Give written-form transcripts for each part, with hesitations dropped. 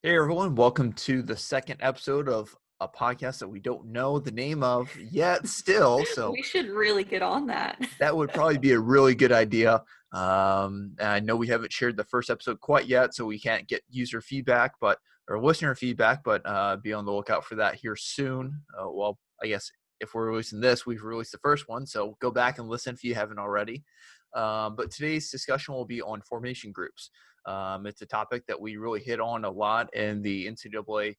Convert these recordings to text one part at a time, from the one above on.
Hey everyone, welcome to the second episode of a podcast that we don't know the name of yet still. So We should really get on that. that would probably be a really good idea. And I know we haven't shared the first episode quite yet, so we can't get user feedback, or listener feedback, but be on the lookout for that here soon. Well, I guess if we're releasing this, we've released the first one, so go back and listen if you haven't already. But today's discussion will be on formation groups. It's a topic that we really hit on a lot in the NCAA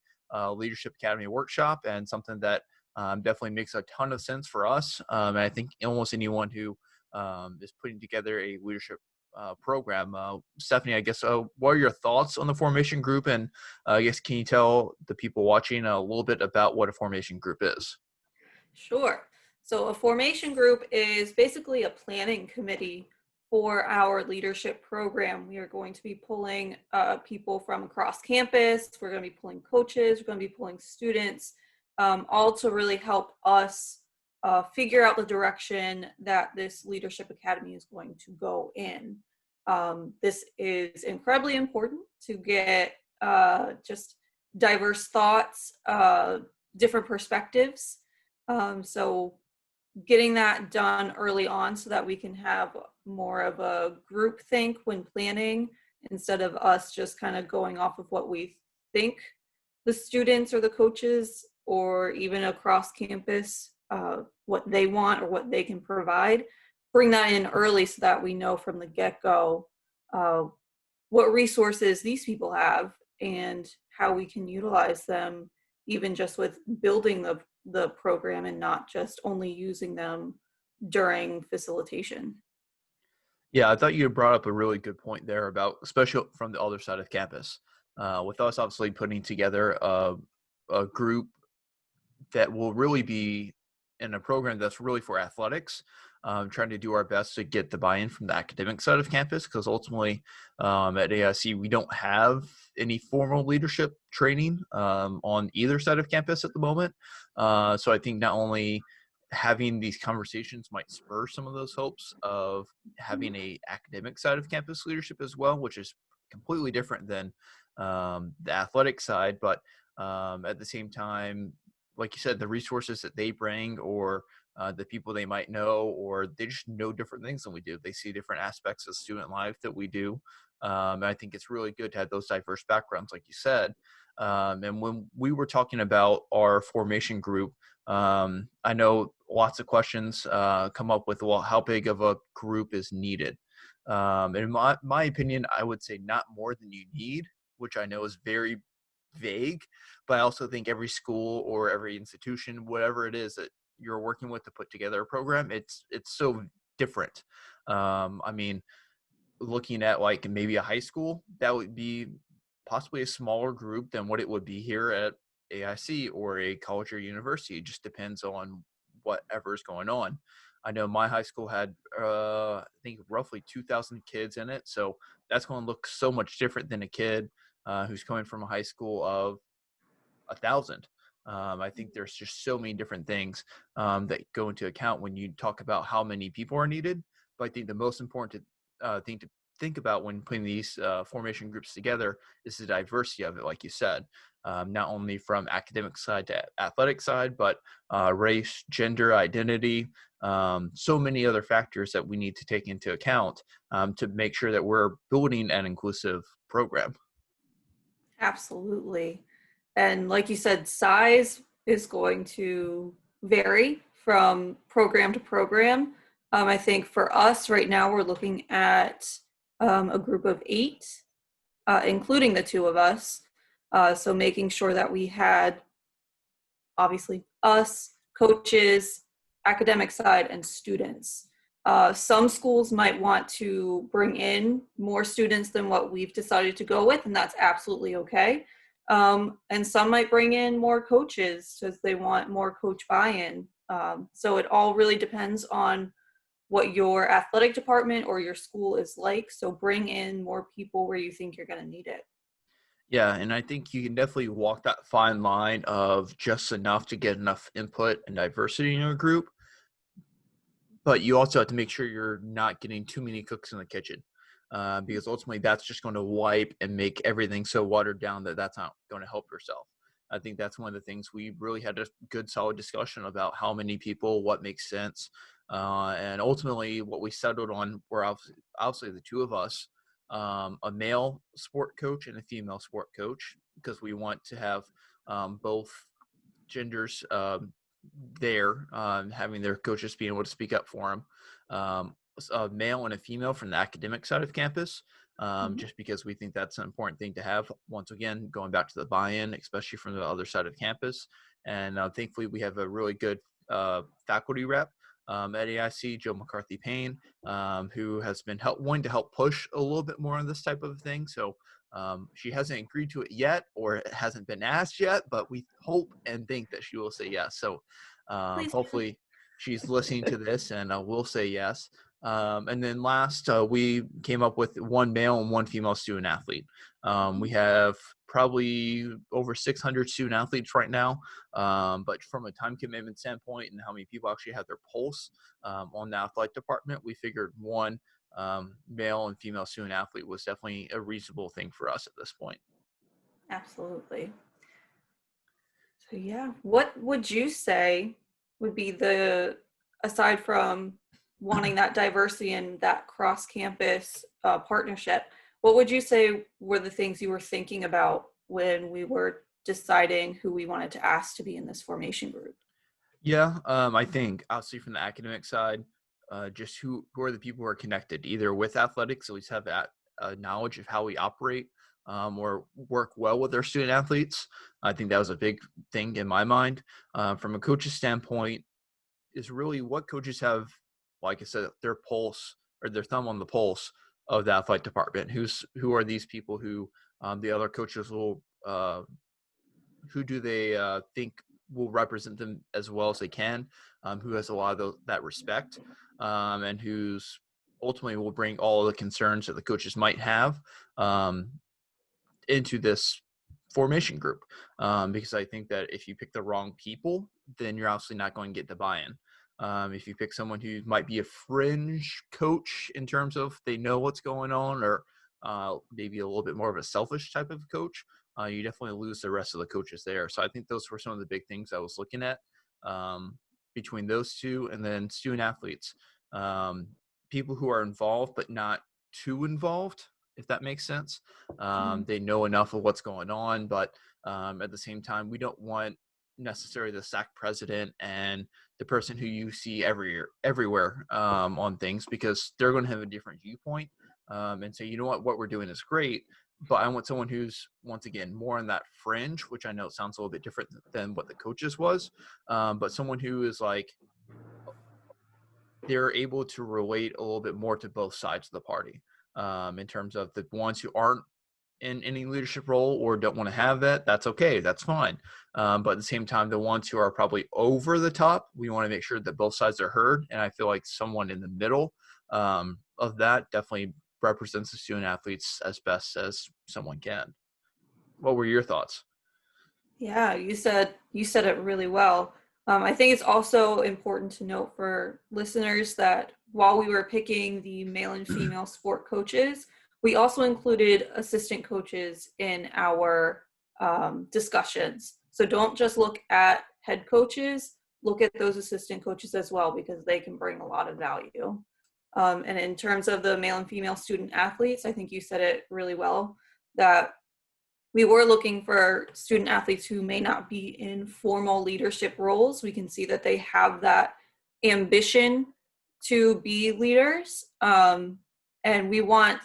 Leadership Academy workshop, and something that definitely makes a ton of sense for us. And I think almost anyone who is putting together a leadership program. Stephanie, I guess, what are your thoughts on the formation group? And I guess, can you tell the people watching a little bit about what a formation group is? Sure. So a formation group is basically a planning committee for our leadership program. We are going to be pulling people from across campus. We're going to be pulling coaches. We're going to be pulling students, all to really help us figure out the direction that this leadership academy is going to go in. This is incredibly important to get just diverse thoughts, different perspectives. So getting that done early on so that we can have more of a group think when planning instead of us just kind of going off of what we think the students or the coaches or even across campus, what they want or what they can provide. Bring that in early so that we know from the get-go uh, what resources these people have and how we can utilize them, even just with building the program and not just only using them during facilitation. Yeah, I thought you brought up a really good point there about, especially from the other side of campus. With us obviously putting together a group that will really be in a program that's really for athletics, trying to do our best to get the buy-in from the academic side of campus, because ultimately at AIC we don't have any formal leadership training on either side of campus at the moment. So I think not only having these conversations might spur some of those hopes of having a academic side of campus leadership as well, which is completely different than the athletic side, but at the same time, like you said, the resources that they bring, or the people they might know, or they just know different things than we do. They see different aspects of student life that we do. And I think it's really good to have those diverse backgrounds, like you said. And when we were talking about our formation group, I know lots of questions come up with, well, how big of a group is needed? In my opinion, I would say not more than you need, which I know is very vague, but I also think every school or every institution, whatever it is that you're working with to put together a program, it's so different. I mean, looking at like maybe a high school, that would be possibly a smaller group than what it would be here at AIC or a college or university. It just depends on whatever is going on. I know my high school had, I think, roughly 2,000 kids in it. So that's going to look so much different than a kid who's coming from a high school of 1,000. I think there's just so many different things that go into account when you talk about how many people are needed. But I think the most important thing to think about when putting these formation groups together is the diversity of it, like you said, not only from academic side to athletic side, but race, gender, identity, so many other factors that we need to take into account to make sure that we're building an inclusive program. Absolutely. And like you said, size is going to vary from program to program. I think for us right now, we're looking at a group of 8, including the 2 of us. So making sure that we had obviously us, coaches, academic side, and students. Some schools might want to bring in more students than what we've decided to go with, and that's absolutely okay. And some might bring in more coaches because they want more coach buy-in. So it all really depends on what your athletic department or your school is like. So bring in more people where you think you're going to need it. Yeah, and I think you can definitely walk that fine line of just enough to get enough input and diversity in your group, but you also have to make sure you're not getting too many cooks in the kitchen. because ultimately that's just going to wipe and make everything so watered down that that's not going to help yourself. I think that's one of the things we really had a good, solid discussion about how many people, what makes sense. And ultimately, what we settled on were obviously the two of us, a male sport coach and a female sport coach, because we want to have both genders there, having their coaches being able to speak up for them. A male and a female from the academic side of campus, Mhm. just because we think that's an important thing to have. Once again, going back to the buy-in, especially from the other side of campus. And thankfully, we have a really good faculty rep at AIC, Joe McCarthy Payne, who has been wanting to help push a little bit more on this type of thing. So she hasn't agreed to it yet, or it hasn't been asked yet, but we hope and think that she will say yes. So Please. hopefully she's listening to this and will say yes. And then last, we came up with one male and one female student athlete. We have probably over 600 student athletes right now. But from a time commitment standpoint and how many people actually have their pulse on the athletic department, we figured one male and female student athlete was definitely a reasonable thing for us at this point. Absolutely. So yeah, what would you say would be the, aside from wanting that diversity and that cross-campus partnership, what would you say were the things you were thinking about when we were deciding who we wanted to ask to be in this formation group? Yeah, I think obviously from the academic side, just who are the people who are connected either with athletics, at least have that knowledge of how we operate, or work well with our student athletes. I think that was a big thing in my mind. From a coach's standpoint, is really what coaches have, like I said, their pulse or their thumb on the pulse of the athletic department. Who are these people who the other coaches will who do they think will represent them as well as they can, who has a lot of that respect, and who's ultimately will bring all the concerns that the coaches might have um, into this formation group. Because I think that if you pick the wrong people, then you're obviously not going to get the buy-in. If you pick someone who might be a fringe coach in terms of they know what's going on, or maybe a little bit more of a selfish type of coach, you definitely lose the rest of the coaches there. So I think those were some of the big things I was looking at between those two, and then student athletes, um, people who are involved but not too involved, if that makes sense. They know enough of what's going on, but at the same time, we don't want necessarily the SAC president and the person who you see everywhere on things, because they're going to have a different viewpoint and say, you know what we're doing is great, but I want someone who's, once again, more on that fringe, which I know sounds a little bit different than what the coaches was, but someone who is like, they're able to relate a little bit more to both sides of the party, in terms of the ones who aren't in any leadership role or don't want to have that. That's okay, that's fine. But at the same time, the ones who are probably over the top, we want to make sure that both sides are heard. And I feel like someone in the middle of that definitely represents the student athletes as best as someone can. What were your thoughts? Yeah, you said it really well. I think it's also important to note for listeners that while we were picking the male and female sport coaches, we also included assistant coaches in our discussions. So don't just look at head coaches, look at those assistant coaches as well, because they can bring a lot of value. And in terms of the male and female student athletes, I think you said it really well, that we were looking for student athletes who may not be in formal leadership roles. We can see that they have that ambition to be leaders. And we want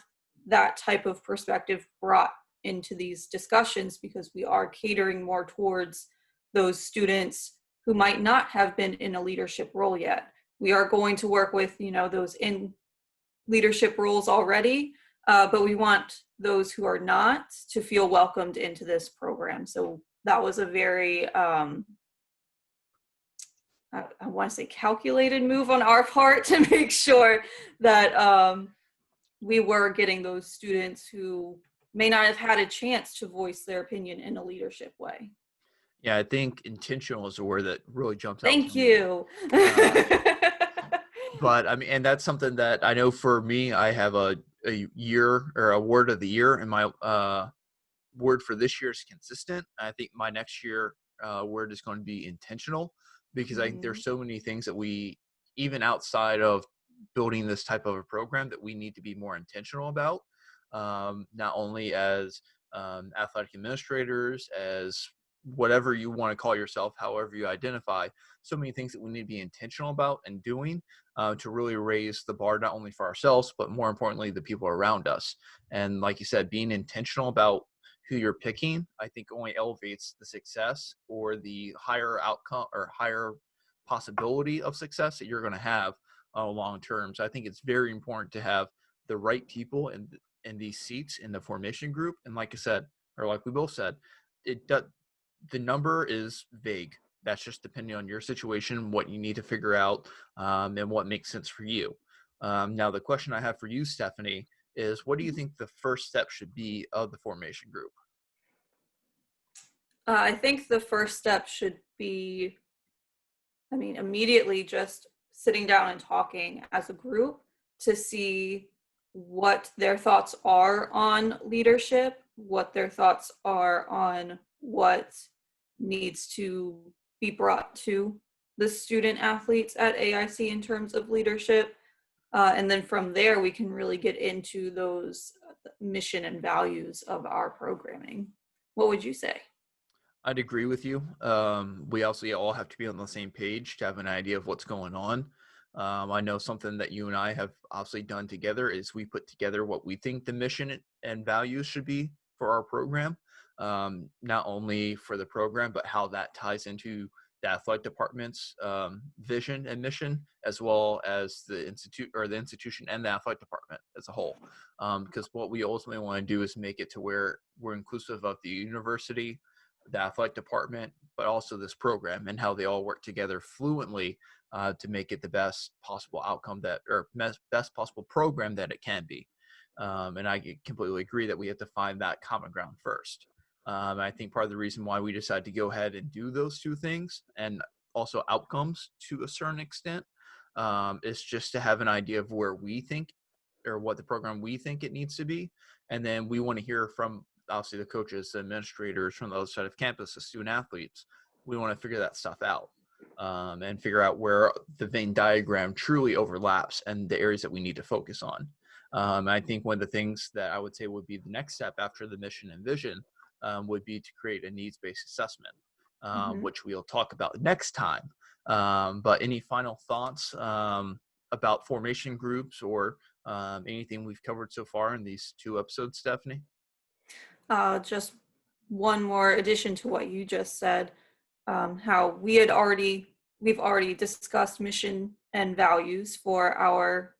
that type of perspective brought into these discussions, because we are catering more towards those students who might not have been in a leadership role yet. We are going to work with, those in leadership roles already, but we want those who are not to feel welcomed into this program. So that was a very, I want to say, calculated move on our part to make sure that we were getting those students who may not have had a chance to voice their opinion in a leadership way. Yeah, I think intentional is a word that really jumps out to Thank me. you. But I mean, and that's something that I know for me, I have a a year or a word of the year, and my word for this year is consistent. I think my next year word is going to be intentional, because I think Mhm. there's so many things that we, even outside of building this type of a program, that we need to be more intentional about, not only as athletic administrators, as whatever you want to call yourself, however you identify, so many things that we need to be intentional about and doing to really raise the bar, not only for ourselves, but more importantly, the people around us. And like you said, being intentional about who you're picking, I think only elevates the success or the higher outcome or higher possibility of success that you're going to have long term. So I think it's very important to have the right people in these seats in the formation group. And like I said, or like we both said, it does, the number is vague. That's just depending on your situation, what you need to figure out, and what makes sense for you. Now, the question I have for you, Stephanie, is what do you think the first step should be of the formation group? I think the first step should be, I mean, immediately just sitting down and talking as a group to see what their thoughts are on leadership, what their thoughts are on what needs to be brought to the student athletes at AIC in terms of leadership. And then from there, we can really get into those mission and values of our programming. What would you say? I'd agree with you. We also all have to be on the same page to have an idea of what's going on. I know something that you and I have obviously done together is we put together what we think the mission and values should be for our program, not only for the program, but how that ties into the athletic department's vision and mission, as well as the institution and the athletic department as a whole. Because what we ultimately want to do is make it to where we're inclusive of the university, the athletic department, but also this program, and how they all work together fluently to make it the best possible outcome that, or best possible program that it can be. And I completely agree that we have to find that common ground first. I think part of the reason why we decided to go ahead and do those two things, and also outcomes to a certain extent, is just to have an idea of where we think, or what the program we think it needs to be. And then we want to hear from obviously the coaches, the administrators from the other side of campus, the student athletes. We want to figure that stuff out, and figure out where the Venn diagram truly overlaps and the areas that we need to focus on. I think one of the things that I would say would be the next step after the mission and vision would be to create a needs-based assessment, Mm-hmm. which we'll talk about next time. But any final thoughts about formation groups, or anything we've covered so far in these two episodes, Stephanie? Just one more addition to what you just said, how we've already discussed mission and values for our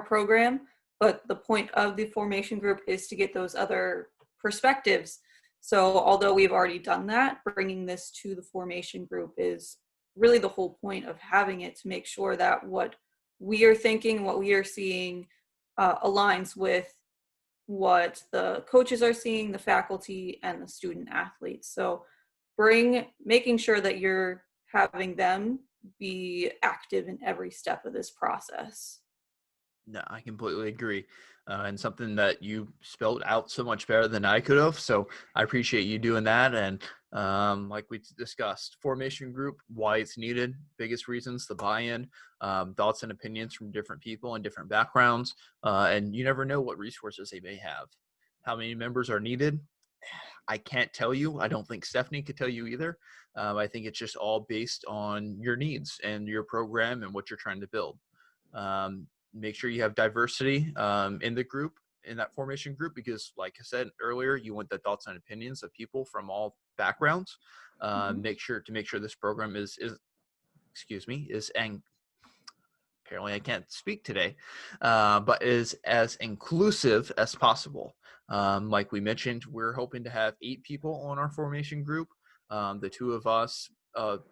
program, but the point of the formation group is to get those other perspectives. So although we've already done that, bringing this to the formation group is really the whole point of having it, to make sure that what we are thinking, what we are seeing, aligns with what the coaches are seeing, the faculty, and the student athletes. So making sure that you're having them be active in every step of this process. No, I completely agree. And something that you spelled out so much better than I could have. So I appreciate you doing that. And like we discussed, formation group, why it's needed, biggest reasons, the buy-in, thoughts and opinions from different people and different backgrounds. And you never know what resources they may have. How many members are needed? I can't tell you. I don't think Stephanie could tell you either. I think it's just all based on your needs and your program and what you're trying to build. Make sure you have diversity in the group, in that formation group, because like I said earlier, you want the thoughts and opinions of people from all backgrounds. Mhm. Make sure this program is excuse me, is, and apparently I can't speak today, but is as inclusive as possible. Like we mentioned, we're hoping to have 8 people on our formation group. The two of us,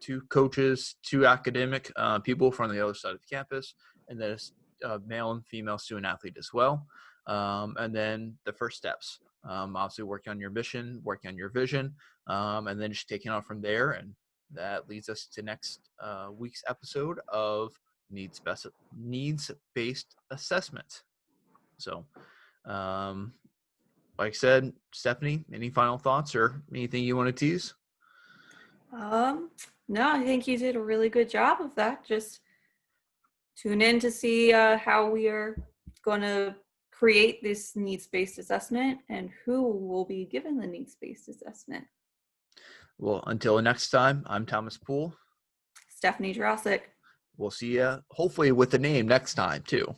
2 coaches, 2 academic people from the other side of campus, and then a male and female student athlete as well. And then the first steps, obviously working on your mission, working on your vision, and then just taking on from there. And that leads us to next week's episode of needs based assessment. So, like I said, Stephanie, any final thoughts or anything you want to tease? No, I think you did a really good job of that. Just tune in to see how we are going to create this needs-based assessment and who will be given the needs-based assessment. Well, until next time, I'm Thomas Poole. Stephanie Jurasic. We'll see you hopefully with the name next time too.